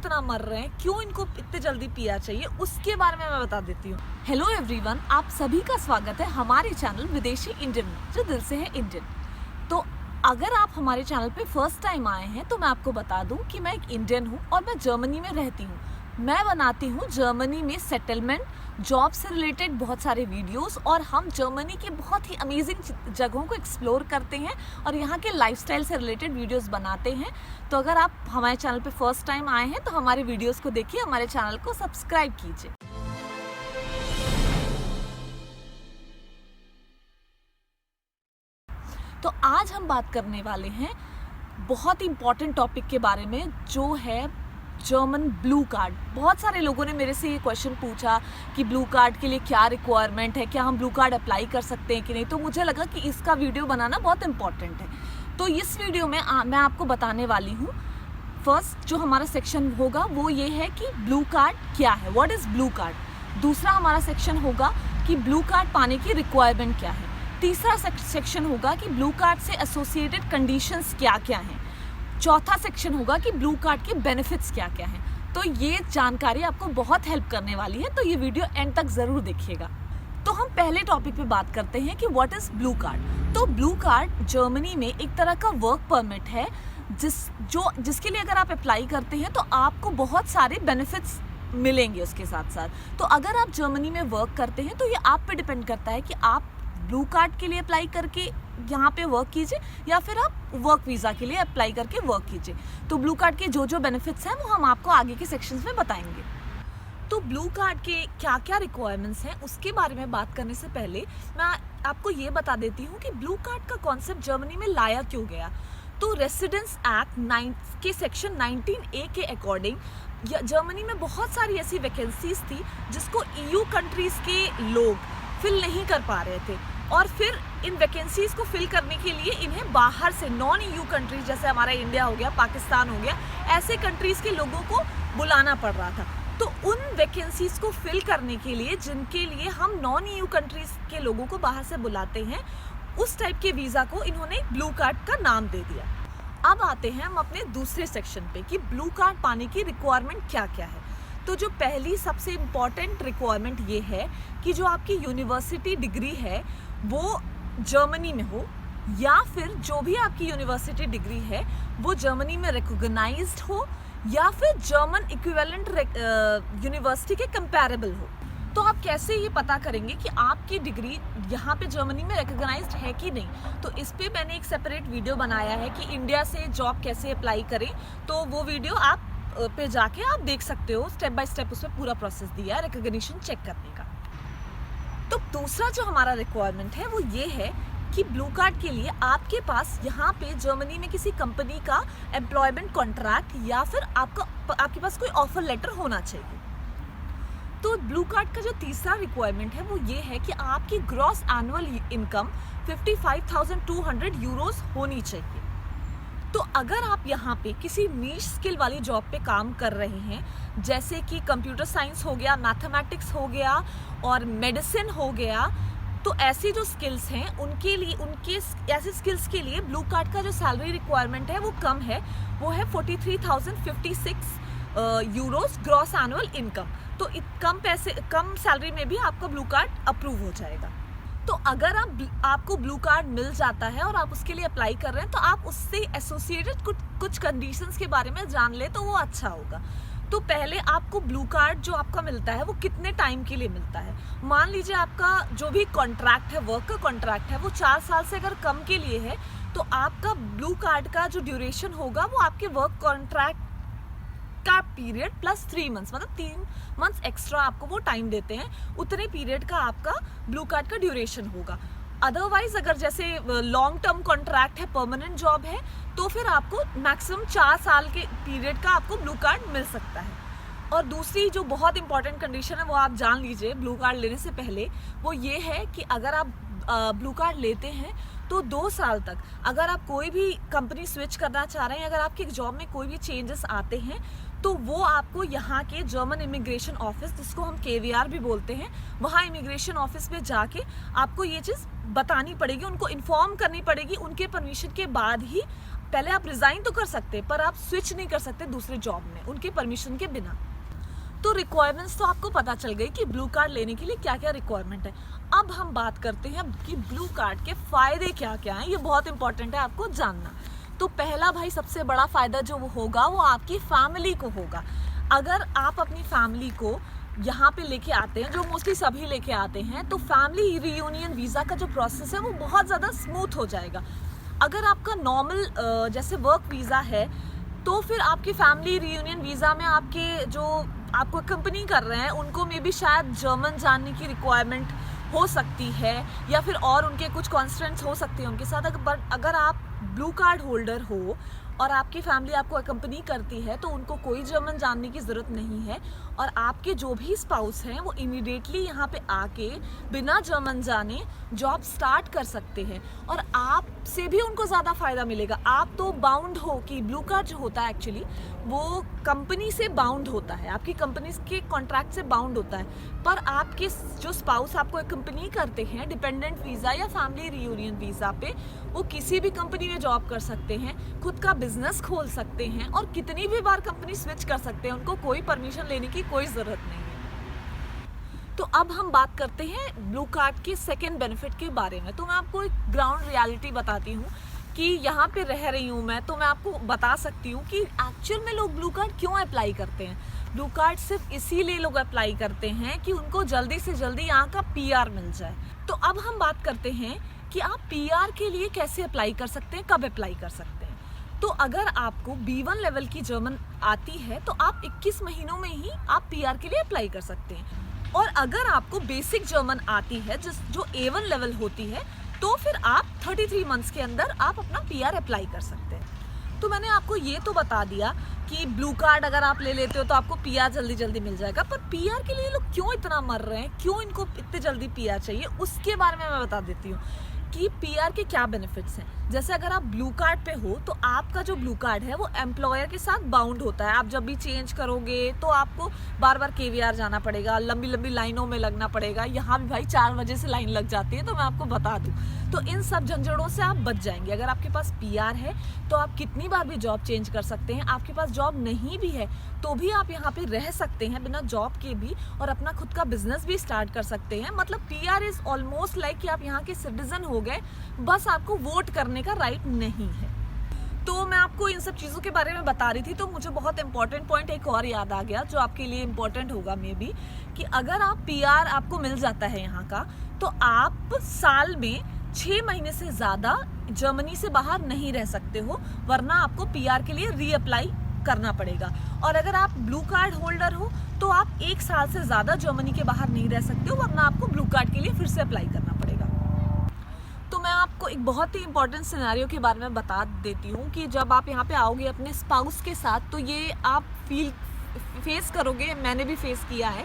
इतना मर रहे हैं, क्यों इनको इतने जल्दी पिया चाहिए, उसके बारे में मैं बता देती हूँ। हेलो एवरीवन, आप सभी का स्वागत है हमारे चैनल विदेशी इंडियन में, जो दिल से है इंडियन। तो अगर आप हमारे चैनल पे फर्स्ट टाइम आए हैं तो मैं आपको बता दूं कि मैं एक इंडियन हूँ और मैं जर्मनी में रहती हूँ। मैं बनाती हूँ जर्मनी में सेटलमेंट, जॉब से रिलेटेड बहुत सारे वीडियोस, और हम जर्मनी के बहुत ही अमेजिंग जगहों को एक्सप्लोर करते हैं और यहाँ के लाइफस्टाइल से रिलेटेड वीडियोस बनाते हैं। तो अगर आप हमारे चैनल पे फर्स्ट टाइम आए हैं तो हमारे वीडियोस को देखिए, हमारे चैनल को सब्सक्राइब कीजिए। तो आज हम बात करने वाले हैं बहुत ही इम्पॉर्टेंट टॉपिक के बारे में, जो है जर्मन ब्लू कार्ड। बहुत सारे लोगों ने मेरे से ये क्वेश्चन पूछा कि ब्लू कार्ड के लिए क्या रिक्वायरमेंट है, क्या हम ब्लू कार्ड अप्लाई कर सकते हैं कि नहीं। तो मुझे लगा कि इसका वीडियो बनाना बहुत इम्पॉर्टेंट है। तो इस वीडियो में मैं आपको बताने वाली हूँ, फर्स्ट जो हमारा सेक्शन होगा वो ये है कि ब्लू कार्ड क्या है, व्हाट इज़ ब्लू कार्ड। दूसरा हमारा सेक्शन होगा कि ब्लू कार्ड पाने की रिक्वायरमेंट क्या है। तीसरा सेक्शन होगा कि ब्लू कार्ड से एसोसिएटेड कंडीशंस क्या क्या हैं। चौथा सेक्शन होगा कि ब्लू कार्ड के बेनिफिट्स क्या क्या हैं। तो ये जानकारी आपको बहुत हेल्प करने वाली है, तो ये वीडियो एंड तक ज़रूर देखिएगा। तो हम पहले टॉपिक पे बात करते हैं कि व्हाट इज़ ब्लू कार्ड। तो ब्लू कार्ड जर्मनी में एक तरह का वर्क परमिट है जिसके लिए अगर आप अप्लाई करते हैं तो आपको बहुत सारे बेनिफिट्स मिलेंगे उसके साथ साथ। तो अगर आप जर्मनी में वर्क करते हैं तो ये आप पे डिपेंड करता है कि आप ब्लू कार्ड के लिए अप्लाई करके यहाँ पे वर्क कीजिए या फिर आप वर्क वीज़ा के लिए अप्लाई करके वर्क कीजिए। तो ब्लू कार्ड के जो जो बेनिफिट्स हैं वो हम आपको आगे के सेक्शंस में बताएंगे। तो ब्लू कार्ड के क्या क्या रिक्वायरमेंट्स हैं उसके बारे में बात करने से पहले मैं आपको ये बता देती हूँ कि ब्लू कार्ड का कॉन्सेप्ट जर्मनी में लाया क्यों गया। तो रेसिडेंस एक्ट 9 के सेक्शन 19A के अकॉर्डिंग जर्मनी में बहुत सारी ऐसी वैकेंसीज थी जिसको EU कंट्रीज़ के लोग फिल नहीं कर पा रहे थे, और फिर इन वैकेंसीज को फिल करने के लिए इन्हें बाहर से नॉन EU कंट्रीज, जैसे हमारा इंडिया हो गया, पाकिस्तान हो गया, ऐसे कंट्रीज़ के लोगों को बुलाना पड़ रहा था। तो उन वैकेंसीज को फिल करने के लिए, जिनके लिए हम नॉन EU कंट्रीज के लोगों को बाहर से बुलाते हैं, उस टाइप के वीज़ा को इन्होंने ब्लू कार्ड का नाम दे दिया। अब आते हैं हम अपने दूसरे सेक्शन पे कि ब्लू कार्ड पाने की रिक्वायरमेंट क्या क्या है। तो जो पहली सबसे इम्पॉर्टेंट रिक्वायरमेंट ये है कि जो आपकी यूनिवर्सिटी डिग्री है वो जर्मनी में हो, या फिर जो भी आपकी यूनिवर्सिटी डिग्री है वो जर्मनी में रिकॉग्नाइज्ड हो, या फिर जर्मन इक्विवेलेंट यूनिवर्सिटी के कंपैरेबल हो। तो आप कैसे ये पता करेंगे कि आपकी डिग्री यहाँ पे जर्मनी में रिकॉग्नाइज्ड है कि नहीं। तो इस पे मैंने एक सेपरेट वीडियो बनाया है कि इंडिया से जॉब कैसे अप्लाई करें। तो वो वीडियो आप पे जाके आप देख सकते हो, स्टेप बाय स्टेप उसमें पूरा प्रोसेस दिया है रिकॉग्निशन चेक करने का। तो दूसरा जो हमारा रिक्वायरमेंट है वो ये है कि ब्लू कार्ड के लिए आपके पास यहाँ पे जर्मनी में किसी कंपनी का एम्प्लॉयमेंट कॉन्ट्रैक्ट या फिर आपके पास कोई ऑफर लेटर होना चाहिए। तो ब्लू कार्ड का जो तीसरा रिक्वायरमेंट है वो ये है कि आपकी ग्रॉस एनुअल इनकम 55,200 यूरोस होनी चाहिए। तो अगर आप यहाँ पे किसी नीश स्किल वाली जॉब पे काम कर रहे हैं, जैसे कि कंप्यूटर साइंस हो गया, मैथमेटिक्स हो गया और मेडिसिन हो गया, तो ऐसी जो स्किल्स हैं उनके ऐसे स्किल्स के लिए ब्लू कार्ड का जो सैलरी रिक्वायरमेंट है वो कम है, वो है 43,056 यूरोस ग्रॉस एनुअल इनकम। तो कम सैलरी में भी आपका ब्लू कार्ड अप्रूव हो जाएगा। तो अगर आपको ब्लू कार्ड मिल जाता है और आप उसके लिए अप्लाई कर रहे हैं तो आप उससे एसोसिएटेड कुछ कंडीशंस के बारे में जान ले तो वो अच्छा होगा। तो पहले आपको ब्लू कार्ड जो आपका मिलता है वो कितने टाइम के लिए मिलता है। मान लीजिए आपका जो भी कॉन्ट्रैक्ट है, वर्क का कॉन्ट्रैक्ट है, वो 4 साल से अगर कम के लिए है तो आपका ब्लू कार्ड का जो ड्यूरेशन होगा वो आपके वर्क कॉन्ट्रैक्ट का पीरियड प्लस 3 मंथ्स, मतलब 3 मंथ्स एक्स्ट्रा आपको वो टाइम देते हैं, उतने पीरियड का आपका ब्लू कार्ड का ड्यूरेशन होगा। अदरवाइज अगर जैसे लॉन्ग टर्म कॉन्ट्रैक्ट है, परमानेंट जॉब है, तो फिर आपको मैक्सिमम 4 साल के पीरियड का आपको ब्लू कार्ड मिल सकता है। और दूसरी जो बहुत इंपॉर्टेंट कंडीशन है वो आप जान लीजिए ब्लू कार्ड लेने से पहले, वो ये है कि अगर आप ब्लू कार्ड लेते हैं तो 2 साल तक अगर आप कोई भी कंपनी स्विच करना चाह रहे हैं, अगर आपकी जॉब में कोई भी चेंजेस आते हैं तो वो आपको यहाँ के जर्मन इमिग्रेशन ऑफिस, जिसको हम KVR भी बोलते हैं, वहाँ इमिग्रेशन ऑफिस में जाके आपको ये चीज़ बतानी पड़ेगी, उनको इन्फॉर्म करनी पड़ेगी। उनके परमिशन के बाद ही पहले आप रिजाइन तो कर सकते पर आप स्विच नहीं कर सकते दूसरे जॉब में उनके परमिशन के बिना। तो रिक्वायरमेंट्स तो आपको पता चल गई कि ब्लू कार्ड लेने के लिए क्या क्या रिक्वायरमेंट है। अब हम बात करते हैं कि ब्लू कार्ड के फायदे क्या क्या हैं। ये बहुत इंपॉर्टेंट है आपको जानना। तो पहला भाई सबसे बड़ा फायदा जो होगा वो आपकी फैमिली को होगा। अगर आप अपनी फैमिली को यहाँ पे लेके आते हैं, जो मोस्टली सभी लेके आते हैं, तो फैमिली रियूनियन वीज़ा का जो प्रोसेस है वो बहुत ज़्यादा स्मूथ हो जाएगा। अगर आपका नॉर्मल जैसे वर्क वीज़ा है तो फिर आपकी फैमिली रियूनियन वीज़ा में आपके जो आपको कंपनी कर रहे हैं उनको मे बी शायद जर्मन जानने की रिक्वायरमेंट हो सकती है या फिर और उनके कुछ कॉन्स्टेंट्स हो सकते हैं उनके साथ। अगर आप ब्लू कार्ड होल्डर हो और आपकी फैमिली आपको अकम्पनी करती है तो उनको कोई जर्मन जानने की ज़रूरत नहीं है और आपके जो भी स्पाउस हैं वो इमीडिएटली यहाँ पे आके बिना जर्मन जाने जॉब स्टार्ट कर सकते हैं और आपसे भी उनको ज़्यादा फ़ायदा मिलेगा। आप तो बाउंड हो कि ब्लू कार्ड जो होता है एक्चुअली वो कंपनी से बाउंड होता है, आपकी कंपनी के कॉन्ट्रैक्ट से बाउंड होता है, पर आपके जो स्पाउस आपको अकम्पनी करते हैं डिपेंडेंट वीज़ा या फैमिली रियूनियन वीज़ा पे, वो किसी भी कंपनी में जॉब कर सकते हैं, खुद का बिजनेस खोल सकते हैं और कितनी भी बार कंपनी स्विच कर सकते हैं, उनको कोई परमिशन लेने की कोई ज़रूरत नहीं है। तो अब हम बात करते हैं ब्लू कार्ड के सेकेंड बेनिफिट के बारे में। तो मैं आपको एक ग्राउंड रियलिटी बताती हूँ कि यहाँ पे रह रही हूँ मैं, तो मैं आपको बता सकती हूँ कि एक्चुअल में लोग ब्लू कार्ड क्यों अप्लाई करते हैं। ब्लू कार्ड सिर्फ इसीलिए लोग अप्लाई करते हैं कि उनको जल्दी से जल्दी यहाँ का PR मिल जाए। तो अब हम बात करते हैं कि आप PR के लिए कैसे अप्लाई कर सकते हैं, कब अप्लाई कर सकते हैं। तो अगर आपको B1 लेवल की जर्मन आती है तो आप 21 महीनों में ही आप PR के लिए अप्लाई कर सकते हैं। और अगर आपको बेसिक जर्मन आती है जो A1 लेवल होती है तो फिर आप 33 मंथ्स के अंदर आप अपना PR अप्लाई कर सकते हैं। तो मैंने आपको ये तो बता दिया कि ब्लू कार्ड अगर आप ले लेते हो तो आपको PR जल्दी जल्दी मिल जाएगा, पर PR के लिए लोग क्यों इतना मर रहे हैं, क्यों इनको इतने जल्दी PR चाहिए, उसके बारे में मैं बता देती हूँ कि PR के क्या बेनिफिट्स हैं। जैसे अगर आप ब्लू कार्ड पे हो तो आपका जो ब्लू कार्ड है वो एम्प्लॉयर के साथ बाउंड होता है। आप जब भी चेंज करोगे तो आपको बार बार KVR जाना पड़ेगा, लंबी लंबी लाइनों में लगना पड़ेगा। यहाँ भी भाई 4 बजे से लाइन लग जाती है, तो मैं आपको बता दूँ। तो इन सब झंझटों से आप बच जाएंगे। अगर आपके पास PR है तो आप कितनी बार भी जॉब चेंज कर सकते हैं। आपके पास जॉब नहीं भी है तो भी आप यहाँ पे रह सकते हैं बिना जॉब के भी और अपना खुद का बिजनेस भी स्टार्ट कर सकते हैं। मतलब PR इज ऑलमोस्ट लाइक कि आप यहाँ के सिटीजन हो गए, बस आपको वोट करने का राइट नहीं है। तो मैं आपको इन सब चीज़ों के बारे में बता रही थी, तो मुझे बहुत इंपॉर्टेंट पॉइंट एक और याद आ गया जो आपके लिए इम्पोर्टेंट होगा मे बी, कि अगर आप PR आपको मिल जाता है यहाँ का तो आप साल में 6 महीने से ज़्यादा जर्मनी से बाहर नहीं रह सकते हो, वरना आपको PR के लिए रीअप्लाई करना पड़ेगा। और अगर आप ब्लू कार्ड होल्डर हो तो आप 1 साल से ज़्यादा जर्मनी के बाहर नहीं रह सकते हो, वरना आपको ब्लू कार्ड के लिए फिर से अप्लाई करना पड़ेगा। तो मैं आपको एक बहुत ही इंपॉर्टेंट सिनेरियो के बारे में बता देती हूँ कि जब आप यहाँ पे आओगे अपने स्पाउस के साथ तो ये आप फेस करोगे, मैंने भी फेस किया है।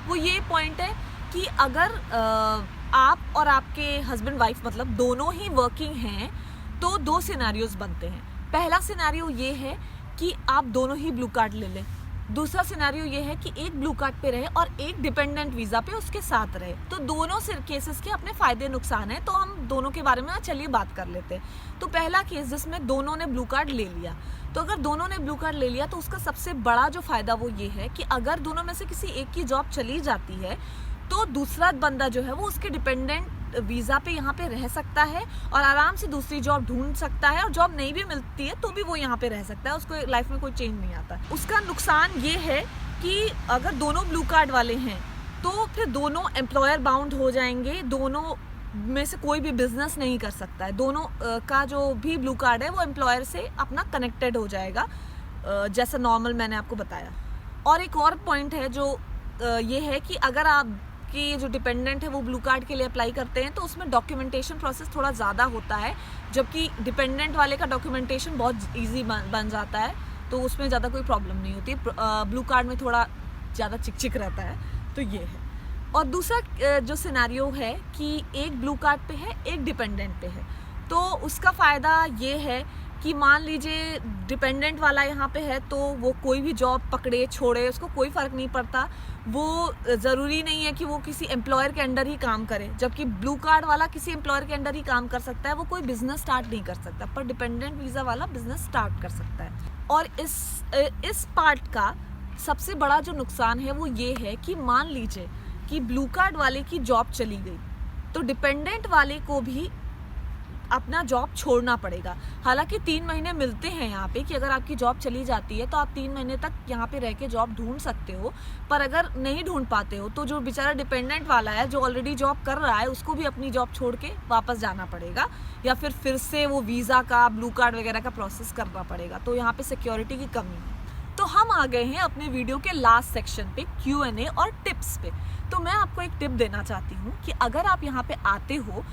वो ये पॉइंट है कि अगर आप और आपके हस्बैंड वाइफ मतलब दोनों ही वर्किंग हैं तो 2 सिनेरियोज बनते हैं। पहला सिनेरियो ये है कि आप दोनों ही ब्लू कार्ड ले लें। दूसरा सिनेरियो ये है कि एक ब्लू कार्ड पे रहे और एक डिपेंडेंट वीज़ा पे उसके साथ रहे। तो दोनों केसेस के अपने फ़ायदे नुकसान हैं, तो हम दोनों के बारे में चलिए बात कर लेते हैं। तो पहला केस जिसमें दोनों ने ब्लू कार्ड ले लिया, तो अगर दोनों ने ब्लू कार्ड ले लिया तो उसका सबसे बड़ा जो फ़ायदा वो ये है कि अगर दोनों में से किसी एक की जॉब चली जाती है तो दूसरा बंदा जो है वो उसके डिपेंडेंट वीज़ा पे यहाँ पे रह सकता है और आराम से दूसरी जॉब ढूंढ सकता है, और जॉब नहीं भी मिलती है तो भी वो यहाँ पे रह सकता है, उसको लाइफ में कोई चेंज नहीं आता। उसका नुकसान ये है कि अगर दोनों ब्लू कार्ड वाले हैं तो फिर दोनों एम्प्लॉयर बाउंड हो जाएंगे, दोनों में से कोई भी बिजनेस नहीं कर सकता है। दोनों का जो भी ब्लू कार्ड है वो एम्प्लॉयर से अपना कनेक्टेड हो जाएगा, जैसा नॉर्मल मैंने आपको बताया। और एक और पॉइंट है जो ये है कि अगर आप कि जो डिपेंडेंट है वो ब्लू कार्ड के लिए अप्लाई करते हैं तो उसमें डॉक्यूमेंटेशन प्रोसेस थोड़ा ज़्यादा होता है, जबकि डिपेंडेंट वाले का डॉक्यूमेंटेशन बहुत इजी बन जाता है, तो उसमें ज़्यादा कोई प्रॉब्लम नहीं होती। ब्लू कार्ड में थोड़ा ज़्यादा चिक रहता है, तो ये है। और दूसरा जो सिनेरियो है कि एक ब्लू कार्ड पे है एक डिपेंडेंट पे है, तो उसका फ़ायदा ये है कि मान लीजिए डिपेंडेंट वाला यहाँ पे है तो वो कोई भी जॉब पकड़े छोड़े उसको कोई फ़र्क नहीं पड़ता, वो ज़रूरी नहीं है कि वो किसी एम्प्लॉयर के अंडर ही काम करे, जबकि ब्लू कार्ड वाला किसी एम्प्लॉयर के अंडर ही काम कर सकता है, वो कोई बिजनेस स्टार्ट नहीं कर सकता, पर डिपेंडेंट वीज़ा वाला बिजनेस स्टार्ट कर सकता है। और इस पार्ट का सबसे बड़ा जो नुकसान है वो ये है कि मान लीजिए कि ब्लू कार्ड वाले की जॉब चली गई तो डिपेंडेंट वाले को भी अपना जॉब छोड़ना पड़ेगा। हालांकि 3 महीने मिलते हैं यहाँ पे कि अगर आपकी जॉब चली जाती है तो आप 3 महीने तक यहाँ पे रह के जॉब ढूंढ सकते हो, पर अगर नहीं ढूंढ पाते हो तो जो बेचारा डिपेंडेंट वाला है जो ऑलरेडी जॉब कर रहा है उसको भी अपनी जॉब छोड़ के वापस जाना पड़ेगा, या फिर से वो वीज़ा का ब्लू कार्ड वगैरह का प्रोसेस करना पड़ेगा। तो यहाँ पे सिक्योरिटी की कमी है। तो हम आ गए हैं अपने वीडियो के लास्ट सेक्शन पे, Q&A और टिप्स पे। तो मैं आपको एक टिप देना चाहती हूँ कि अगर आप यहाँ पे आते हो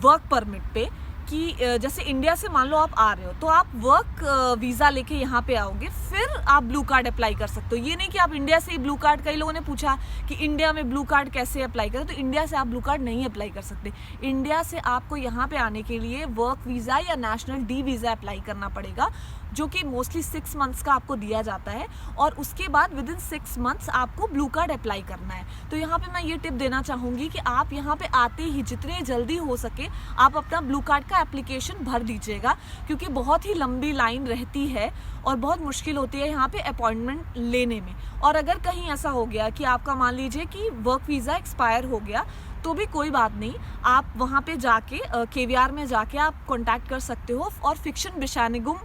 वर्क परमिट पे, कि जैसे इंडिया से मान लो आप आ रहे हो तो आप वर्क वीज़ा लेके यहाँ पे आओगे, फिर आप ब्लू कार्ड अप्लाई कर सकते हो। ये नहीं कि आप इंडिया से ही ब्लू कार्ड, कई लोगों ने पूछा कि इंडिया में ब्लू कार्ड कैसे अप्लाई करें, तो इंडिया से आप ब्लू कार्ड नहीं अप्लाई कर सकते। इंडिया से आपको यहाँ पे आने के लिए वर्क वीज़ा या नेशनल डी वीज़ा अप्लाई करना पड़ेगा, जो कि मोस्टली 6 मंथ्स का आपको दिया जाता है, और उसके बाद विद इन 6 मंथ्स आपको ब्लू कार्ड अप्लाई करना है। तो यहाँ पे मैं ये टिप देना चाहूँगी कि आप यहाँ पे आते ही जितने जल्दी हो सके आप अपना ब्लू कार्ड का एप्लीकेशन भर दीजिएगा, क्योंकि बहुत ही लंबी लाइन रहती है और बहुत मुश्किल होती है यहाँ पे अपॉइंटमेंट लेने में। और अगर कहीं ऐसा हो गया कि आपका मान लीजिए कि वर्क वीज़ा एक्सपायर हो गया तो भी कोई बात नहीं, आप वहाँ पे जाके KVR में जाके आप कांटेक्ट कर सकते हो, और फिक्शन बिशानिगुम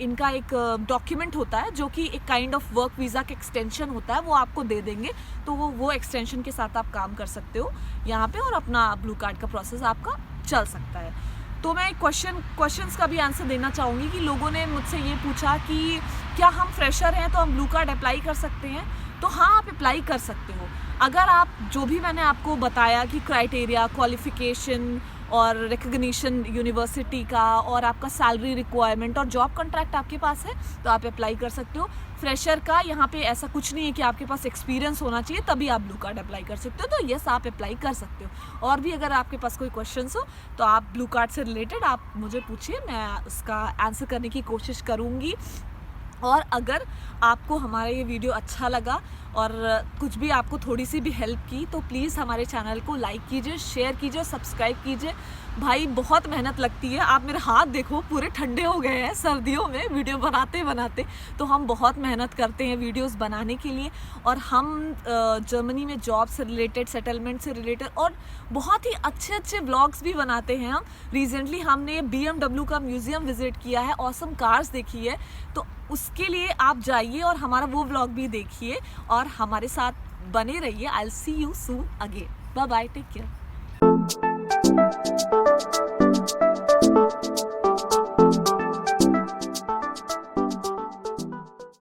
इनका एक डॉक्यूमेंट होता है जो कि एक काइंड ऑफ वर्क वीज़ा का एक्सटेंशन होता है, वो आपको दे देंगे। तो वो एक्सटेंशन के साथ आप काम कर सकते हो यहाँ पे, और अपना ब्लू कार्ड का प्रोसेस आपका चल सकता है। तो मैं क्वेश्चंस का भी आंसर देना चाहूँगी कि लोगों ने मुझसे ये पूछा कि क्या हम फ्रेशर हैं तो हम ब्लू कार्ड अप्लाई कर सकते हैं। तो हाँ, आप अप्लाई कर सकते हो अगर आप जो भी मैंने आपको बताया कि क्राइटेरिया, क्वालिफिकेशन और रिकग्निशन यूनिवर्सिटी का, और आपका सैलरी रिक्वायरमेंट और जॉब कॉन्ट्रैक्ट आपके पास है तो आप अप्लाई कर सकते हो। फ्रेशर का यहाँ पे ऐसा कुछ नहीं है कि आपके पास एक्सपीरियंस होना चाहिए तभी आप ब्लू कार्ड अप्लाई कर सकते हो, तो यस आप अप्लाई कर सकते हो। और भी अगर आपके पास कोई क्वेश्चंस हो तो आप ब्लू कार्ड से रिलेटेड आप मुझे पूछिए, मैं उसका आंसर करने की कोशिश करूँगी। और अगर आपको हमारा ये वीडियो अच्छा लगा और कुछ भी आपको थोड़ी सी भी हेल्प की तो प्लीज़ हमारे चैनल को लाइक कीजिए, शेयर कीजिए, सब्सक्राइब कीजिए। भाई बहुत मेहनत लगती है, आप मेरे हाथ देखो पूरे ठंडे हो गए हैं सर्दियों में वीडियो बनाते बनाते। तो हम बहुत मेहनत करते हैं वीडियोस बनाने के लिए, और हम जर्मनी में जॉब से रिलेटेड, सेटलमेंट से रिलेटेड और बहुत ही अच्छे अच्छे व्लॉग्स भी बनाते हैं हम। रिसेंटली हमने BMW का म्यूज़ियम विज़िट किया है, ऑसम कार्स देखी है, तो उसके लिए आप जाइए और हमारा वो व्लॉग भी देखिए और हमारे साथ बने रहिए। I will see you soon again. Bye bye, take care.